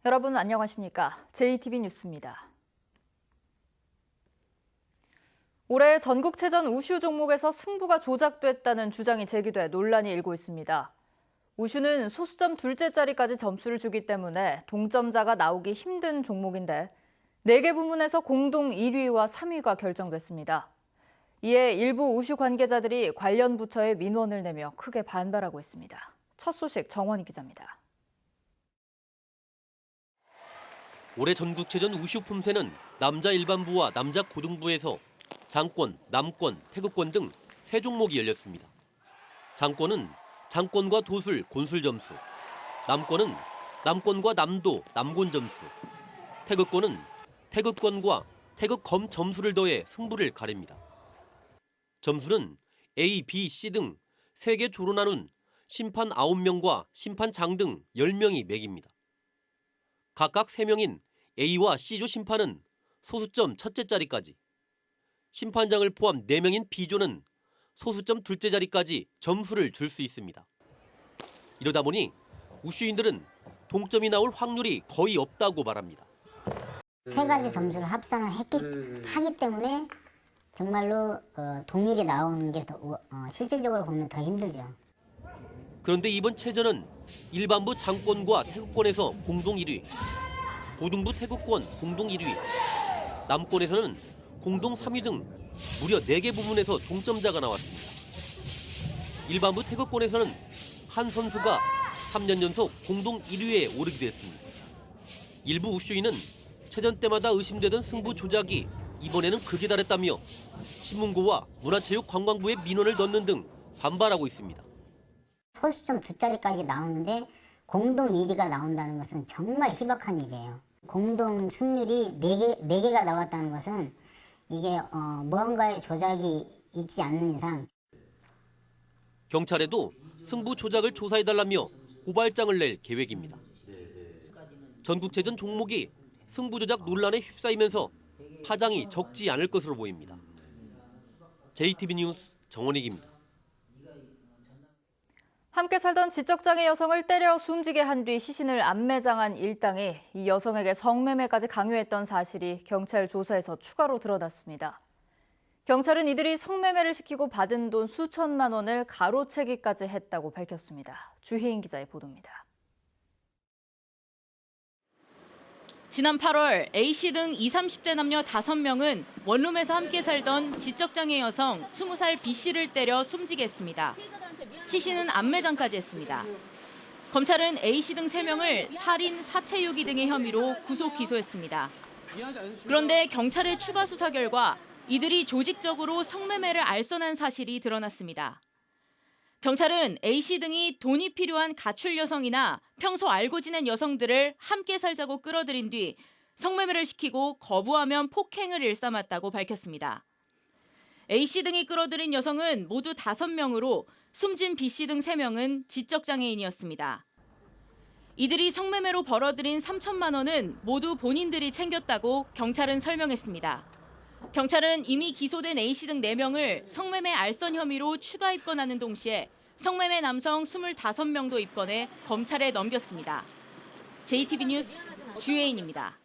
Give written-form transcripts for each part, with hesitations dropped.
여러분 안녕하십니까? JTB 뉴스입니다. 올해 전국체전 우슈 종목에서 승부가 조작됐다는 주장이 제기돼 논란이 일고 있습니다. 우슈는 소수점 둘째 자리까지 점수를 주기 때문에 동점자가 나오기 힘든 종목인데 4개 부문에서 공동 1위와 3위가 결정됐습니다. 이에 일부 우슈 관계자들이 관련 부처에 민원을 내며 크게 반발하고 있습니다. 첫 소식 정원희 기자입니다. 올해 전국체전 우슈 품새는 남자 일반부와 남자 고등부에서 장권, 남권, 태극권 등 3종목이 열렸습니다. 장권은 장권과 도술, 곤술 점수, 남권은 남권과 남도, 남곤 점수, 태극권은 태극권과 태극검 점수를 더해 승부를 가립니다. 점수는 A, B, C 등 3개 조로 나눈 심판 9명과 심판장 등 10명이 매깁니다. 각각 3명인 A와 C조 심판은 소수점 첫째 자리까지, 심판장을 포함 4명인 B조는 소수점 둘째 자리까지 점수를 줄 수 있습니다. 이러다 보니 우슈인들은 동점이 나올 확률이 거의 없다고 말합니다. 3가지 점수를 합산을 하기 때문에 정말로 동률이 나오는 게 실질적으로 보면 더 힘들죠. 그런데 이번 체전은 일반부 장권과 태극권에서 공동 1위, 고등부 태극권 공동 1위, 남권에서는 공동 3위 등 무려 4개 부문에서 동점자가 나왔습니다. 일반부 태극권에서는 한 선수가 3년 연속 공동 1위에 오르게 됐습니다. 일부 우슈인은 체전 때마다 의심되던 승부 조작이 이번에는 극에 달했다며 신문고와 문화체육관광부에 민원을 넣는 등 반발하고 있습니다. 소수점 2자리까지 나오는데 공동 1위가 나온다는 것은 정말 희박한 일이에요. 공동 승률이 4개가 나왔다는 것은 이게 무언가의 조작이 있지 않는 이상. 경찰에도 승부 조작을 조사해달라며 고발장을 낼 계획입니다. 전국체전 종목이 승부 조작 논란에 휩싸이면서 파장이 적지 않을 것으로 보입니다. JTB 뉴스 정원익입니다. 함께 살던 지적장애 여성을 때려 숨지게 한 뒤 시신을 안매장한 일당이 이 여성에게 성매매까지 강요했던 사실이 경찰 조사에서 추가로 드러났습니다. 경찰은 이들이 성매매를 시키고 받은 돈 수천만 원을 가로채기까지 했다고 밝혔습니다. 주혜인 기자의 보도입니다. 지난 8월 A씨 등 20, 30대 남녀 5명은 원룸에서 함께 살던 지적장애 여성 20살 B씨를 때려 숨지게 했습니다. 시신은 안매장까지 했습니다. 검찰은 A씨 등 3명을 살인, 사체유기 등의 혐의로 구속 기소했습니다. 그런데 경찰의 추가 수사 결과 이들이 조직적으로 성매매를 알선한 사실이 드러났습니다. 경찰은 A씨 등이 돈이 필요한 가출 여성이나 평소 알고 지낸 여성들을 함께 살자고 끌어들인 뒤 성매매를 시키고 거부하면 폭행을 일삼았다고 밝혔습니다. A씨 등이 끌어들인 여성은 모두 5명으로 숨진 B씨 등 3명은 지적장애인이었습니다. 이들이 성매매로 벌어들인 3천만 원은 모두 본인들이 챙겼다고 경찰은 설명했습니다. 경찰은 이미 기소된 A씨 등 4명을 성매매 알선 혐의로 추가 입건하는 동시에 성매매 남성 25명도 입건해 검찰에 넘겼습니다. JTB 뉴스 주혜인입니다.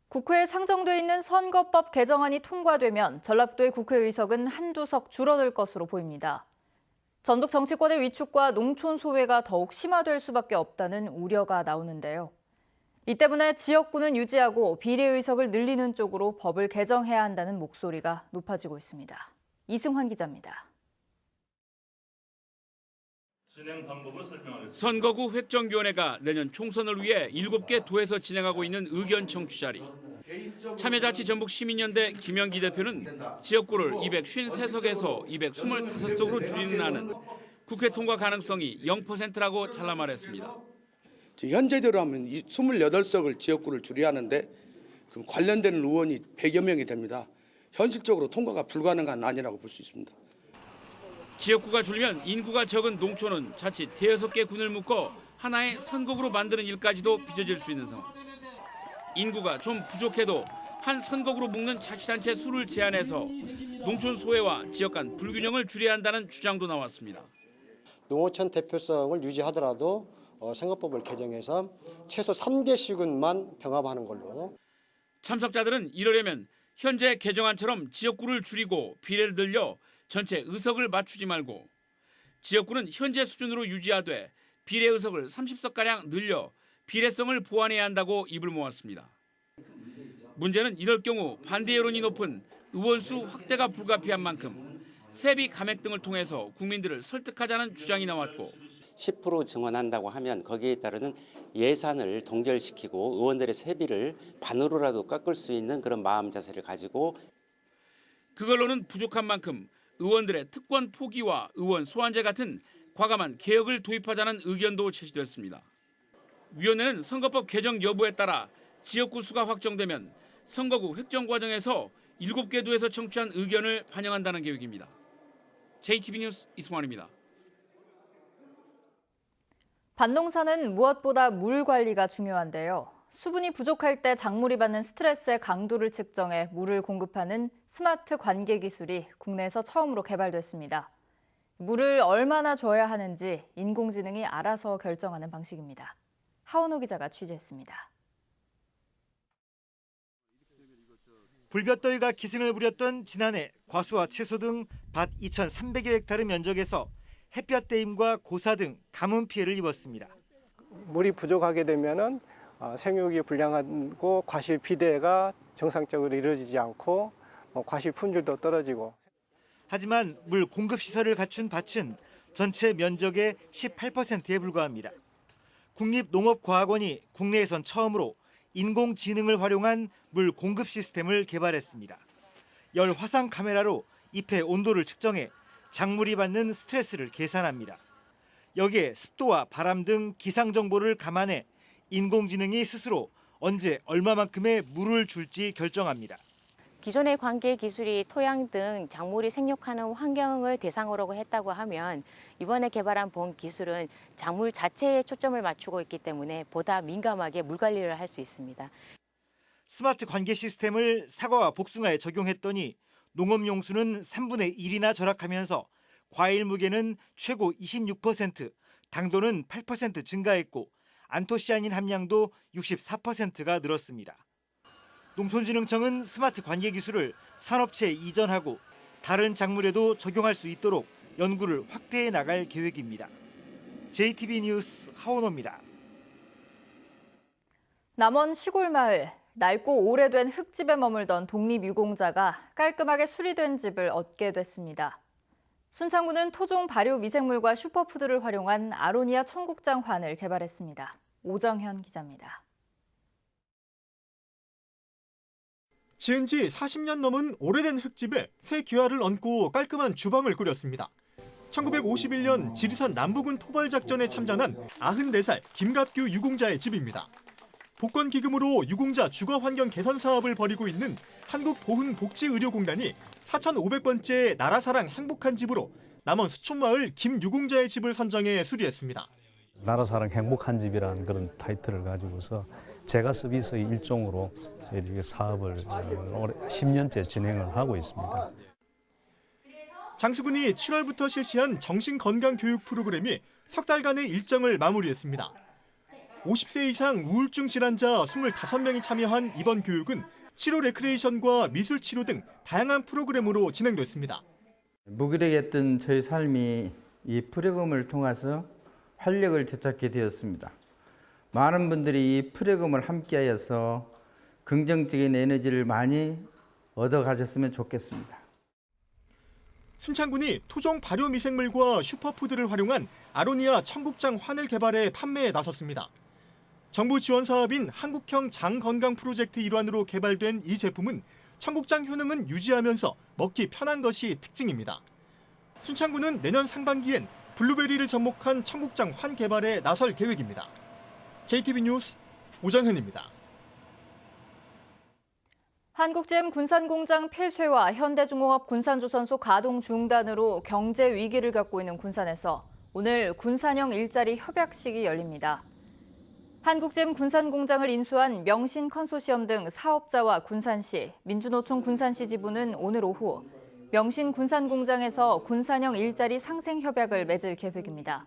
국회에 상정돼 있는 선거법 개정안이 통과되면 전라북도의 국회의석은 한두 석 줄어들 것으로 보입니다. 전북 정치권의 위축과 농촌 소외가 더욱 심화될 수밖에 없다는 우려가 나오는데요. 이 때문에 지역구는 유지하고 비례의석을 늘리는 쪽으로 법을 개정해야 한다는 목소리가 높아지고 있습니다. 이승환 기자입니다. 선거구 획정위원회가 내년 총선을 위해 7개 도에서 진행하고 있는 의견 청취 자리. 참여자치전북시민연대 김영기 대표는 지역구를 253석에서 225석으로 줄이는 안은 국회 통과 가능성이 0%라고 잘라 말했습니다. 현재대로 하면 28석을 지역구를 줄여야 하는데 그럼 관련된 의원이 100여 명이 됩니다. 현실적으로 통과가 불가능한 안이라고 볼 수 있습니다. 지역구가 줄면 인구가 적은 농촌은 자칫 대여섯 개 군을 묶어 하나의 선거구로 만드는 일까지도 빚어질 수 있는 상황. 인구가 좀 부족해도 한 선거구로 묶는 자치단체 수를 제한해서 농촌 소외와 지역 간 불균형을 줄여야 한다는 주장도 나왔습니다. 농어촌 대표성을 유지하더라도 생활법을 개정해서 최소 3개씩은만 병합하는 걸로. 참석자들은 이러려면 현재 개정안처럼 지역구를 줄이고 비례를 늘려 전체 의석을 맞추지 말고 지역구는 현재 수준으로 유지하되 비례 의석을 30석가량 늘려 비례성을 보완해야 한다고 입을 모았습니다. 문제는 이럴 경우 반대 여론이 높은 의원수 확대가 불가피한 만큼 세비 감액 등을 통해서 국민들을 설득하자는 주장이 나왔고 10% 증원한다고 하면 거기에 따르는 예산을 동결시키고 의원들의 세비를 반으로라도 깎을 수 있는 그런 마음 자세를 가지고 그걸로는 부족한 만큼 의원들의 특권 포기와 의원 소환제 같은 과감한 개혁을 도입하자는 의견도 제시됐습니다. 위원회는 선거법 개정 여부에 따라 지역구 수가 확정되면 선거구 획정 과정에서 7개 도에서 청취한 의견을 반영한다는 계획입니다. JTB 뉴스 이승환입니다. 밭농사는 무엇보다 물 관리가 중요한데요. 수분이 부족할 때 작물이 받는 스트레스의 강도를 측정해 물을 공급하는 스마트 관계 기술이 국내에서 처음으로 개발됐습니다. 물을 얼마나 줘야 하는지 인공지능이 알아서 결정하는 방식입니다. 하원호 기자가 취재했습니다. 불볕더위가 기승을 부렸던 지난해 과수와 채소 등 밭 2,300여 헥타르 면적에서 햇볕 대임과 고사 등 가뭄 피해를 입었습니다. 물이 부족하게 되면은 생육이 불량하고 과실 비대가 정상적으로 이루어지지 않고 과실 품질도 떨어지고. 하지만 물 공급 시설을 갖춘 밭은 전체 면적의 18%에 불과합니다. 국립농업과학원이 국내에선 처음으로 인공지능을 활용한 물 공급 시스템을 개발했습니다. 열 화상 카메라로 잎의 온도를 측정해 작물이 받는 스트레스를 계산합니다. 여기에 습도와 바람 등 기상 정보를 감안해 인공지능이 스스로 언제 얼마만큼의 물을 줄지 결정합니다. 기존의 관계 기술이 토양 등 작물이 생육하는 환경을 대상으로 했다고 하면 이번에 개발한 본 기술은 작물 자체에 초점을 맞추고 있기 때문에 보다 민감하게 물 관리를 할 수 있습니다. 스마트 관계 시스템을 사과와 복숭아에 적용했더니 농업 용수는 3분의 1이나 절약하면서 과일 무게는 최고 26%, 당도는 8% 증가했고 안토시아닌 함량도 64%가 늘었습니다. 농촌진흥청은 스마트 관계 기술을 산업체에 이전하고 다른 작물에도 적용할 수 있도록 연구를 확대해 나갈 계획입니다. JTB 뉴스 하원호입니다. 남원 시골 마을, 낡고 오래된 흙집에 머물던 독립유공자가 깔끔하게 수리된 집을 얻게 됐습니다. 순창구는 토종 발효 미생물과 슈퍼푸드를 활용한 아로니아 청국장 환을 개발했습니다. 오정현 기자입니다. 지은 지 40년 넘은 오래된 흙집에 새 기와를 얹고 깔끔한 주방을 꾸렸습니다. 1951년 지리산 남부군 토벌작전에 참전한 94살 김갑규 유공자의 집입니다. 복권기금으로 유공자 주거환경 개선 사업을 벌이고 있는 한국보훈복지의료공단이 4,500번째 나라사랑 행복한 집으로 남원 수촌마을 김유공자의 집을 선정해 수리했습니다. 나라사랑 행복한 집이라는 그런 타이틀을 가지고서 제가 서비스의 일종으로 저희들이 사업을 10년째 진행을 하고 있습니다. 장수군이 7월부터 실시한 정신건강교육 프로그램이 석 달간의 일정을 마무리했습니다. 50세 이상 우울증 질환자 25명이 참여한 이번 교육은 치료 레크레이션과 미술 치료 등 다양한 프로그램으로 진행됐습니다. 무기력했던 저희 삶이 이 프로그램을 통해서 활력을 되찾게 되었습니다. 많은 분들이 이 프로그램을 함께하여서 긍정적인 에너지를 많이 얻어가셨으면 좋겠습니다. 순창군이 토종 발효 미생물과 슈퍼푸드를 활용한 아로니아 청국장 환을 개발해 판매에 나섰습니다. 정부 지원 사업인 한국형 장건강 프로젝트 일환으로 개발된 이 제품은 청국장 효능은 유지하면서 먹기 편한 것이 특징입니다. 순창군은 내년 상반기엔 블루베리를 접목한 청국장 환 개발에 나설 계획입니다. JTB 뉴스 오정현입니다. 한국GM 군산공장 폐쇄와 현대중공업 군산조선소 가동 중단으로 경제 위기를 겪고 있는 군산에서 오늘 군산형 일자리 협약식이 열립니다. 한국GM 군산공장을 인수한 명신 컨소시엄 등 사업자와 군산시, 민주노총 군산시 지부는 오늘 오후 명신 군산공장에서 군산형 일자리 상생 협약을 맺을 계획입니다.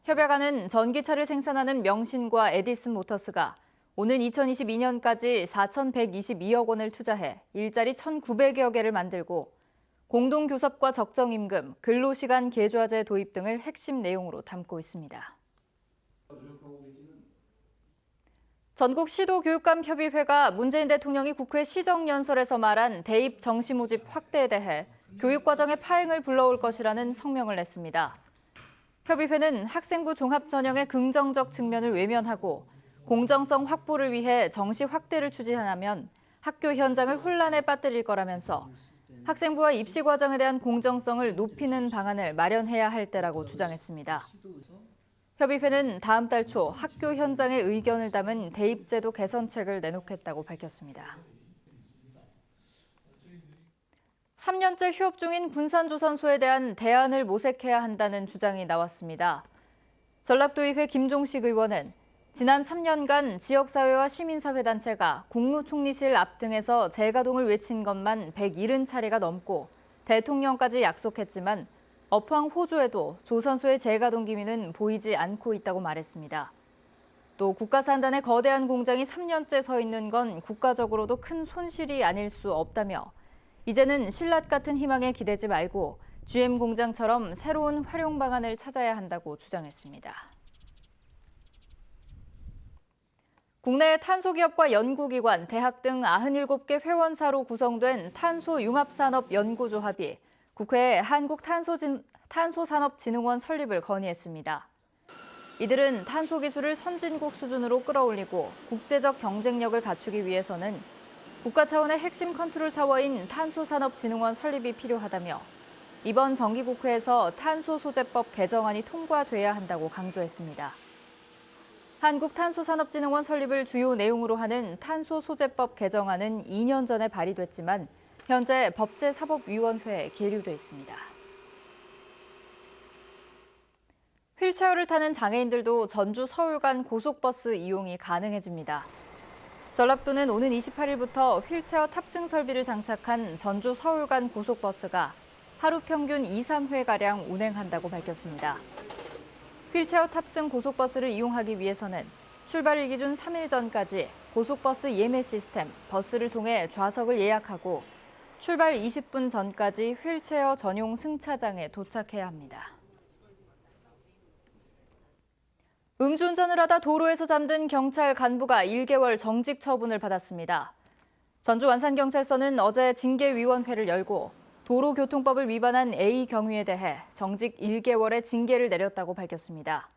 협약안은 전기차를 생산하는 명신과 에디슨 모터스가 오는 2022년까지 4,122억 원을 투자해 일자리 1,900여 개를 만들고 공동교섭과 적정임금, 근로시간 계좌제 도입 등을 핵심 내용으로 담고 있습니다. 전국시도교육감협의회가 문재인 대통령이 국회 시정연설에서 말한 대입 정시 모집 확대에 대해 교육과정의 파행을 불러올 것이라는 성명을 냈습니다. 협의회는 학생부 종합 전형의 긍정적 측면을 외면하고 공정성 확보를 위해 정시 확대를 추진하면 학교 현장을 혼란에 빠뜨릴 거라면서 학생부와 입시 과정에 대한 공정성을 높이는 방안을 마련해야 할 때라고 주장했습니다. 협의회는 다음 달 초 학교 현장의 의견을 담은 대입제도 개선책을 내놓겠다고 밝혔습니다. 3년째 휴업 중인 군산조선소에 대한 대안을 모색해야 한다는 주장이 나왔습니다. 전라도의회 김종식 의원은 지난 3년간 지역사회와 시민사회단체가 국무총리실 앞 등에서 재가동을 외친 것만 170차례가 넘고 대통령까지 약속했지만 업황 호조에도 조선소의 재가동 기미는 보이지 않고 있다고 말했습니다. 또 국가산단의 거대한 공장이 3년째 서 있는 건 국가적으로도 큰 손실이 아닐 수 없다며 이제는 신라 같은 희망에 기대지 말고 GM 공장처럼 새로운 활용 방안을 찾아야 한다고 주장했습니다. 국내 탄소기업과 연구기관, 대학 등 97개 회원사로 구성된 탄소융합산업연구조합이 국회에 한국탄소산업진흥원 설립을 건의했습니다. 이들은 탄소기술을 선진국 수준으로 끌어올리고 국제적 경쟁력을 갖추기 위해서는 국가 차원의 핵심 컨트롤타워인 탄소산업진흥원 설립이 필요하다며 이번 정기국회에서 탄소소재법 개정안이 통과돼야 한다고 강조했습니다. 한국탄소산업진흥원 설립을 주요 내용으로 하는 탄소소재법 개정안은 2년 전에 발의됐지만 현재 법제사법위원회에 계류돼 있습니다. 휠체어를 타는 장애인들도 전주 서울 간 고속버스 이용이 가능해집니다. 전라도는 오는 28일부터 휠체어 탑승 설비를 장착한 전주 서울 간 고속버스가 하루 평균 2, 3회가량 운행한다고 밝혔습니다. 휠체어 탑승 고속버스를 이용하기 위해서는 출발일 기준 3일 전까지 고속버스 예매 시스템 버스를 통해 좌석을 예약하고 출발 20분 전까지 휠체어 전용 승차장에 도착해야 합니다. 음주운전을 하다 도로에서 잠든 경찰 간부가 1개월 정직 처분을 받았습니다. 전주 완산경찰서는 어제 징계위원회를 열고 도로교통법을 위반한 A 경위에 대해 정직 1개월의 징계를 내렸다고 밝혔습니다.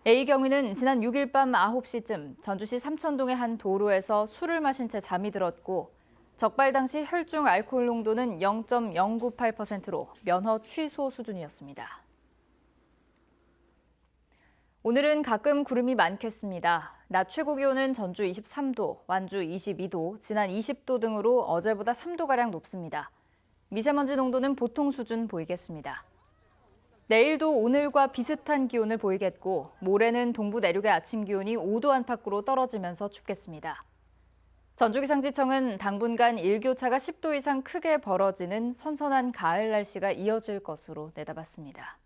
A 경위는 지난 6일 밤 9시쯤 전주시 삼천동의 한 도로에서 술을 마신 채 잠이 들었고 적발 당시 혈중 알코올 농도는 0.098%로 면허 취소 수준이었습니다. 오늘은 가끔 구름이 많겠습니다. 낮 최고 기온은 전주 23도, 완주 22도, 진안 20도 등으로 어제보다 3도가량 높습니다. 미세먼지 농도는 보통 수준 보이겠습니다. 내일도 오늘과 비슷한 기온을 보이겠고 모레는 동부 내륙의 아침 기온이 5도 안팎으로 떨어지면서 춥겠습니다. 전주기상지청은 당분간 일교차가 10도 이상 크게 벌어지는 선선한 가을 날씨가 이어질 것으로 내다봤습니다.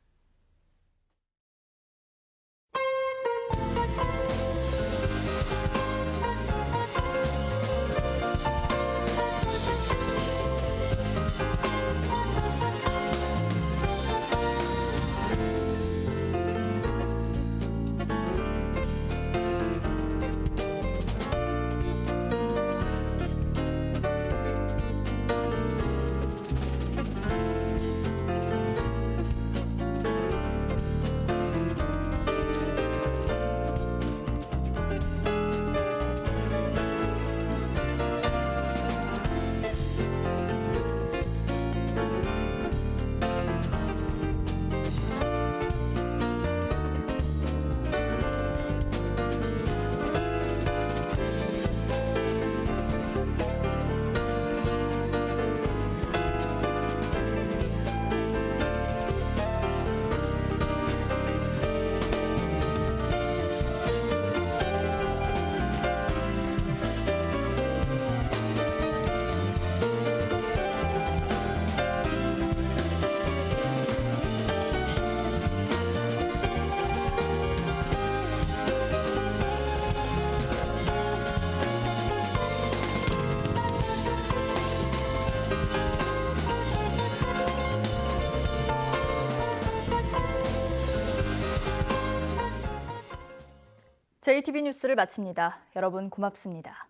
JTB 뉴스를 마칩니다. 여러분 고맙습니다.